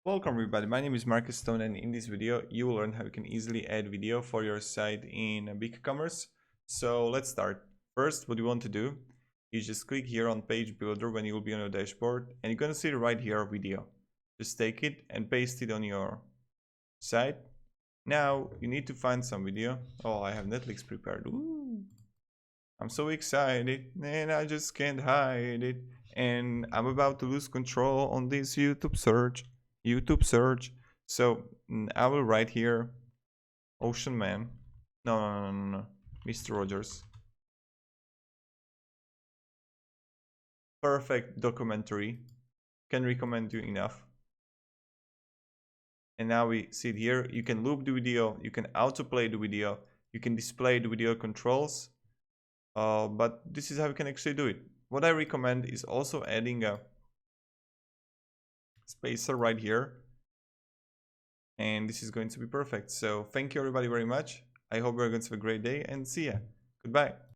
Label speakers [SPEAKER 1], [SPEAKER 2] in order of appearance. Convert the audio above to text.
[SPEAKER 1] Welcome everybody, my name is Marcus Stone, and in this video you will learn how you can easily add video for your site in BigCommerce. So let's start. First, what you want to do is just click here on page builder when you will be on your dashboard, and you're going to see right here video. Just take it and paste it on your site. Now you need to find some video. Oh, I have Netflix prepared. Ooh, I'm so excited and I just can't hide it, and I'm about to lose control on this YouTube search. So I will write here Ocean Man. No. Mr. Rogers. Perfect documentary. Can recommend you enough. And now we see it here. You can loop the video. You can autoplay the video. You can display the video controls. But this is how you can actually do it. What I recommend is also adding a spacer right here. And this is going to be perfect. So thank you everybody very much. I hope you're going to have a great day and see ya. Goodbye.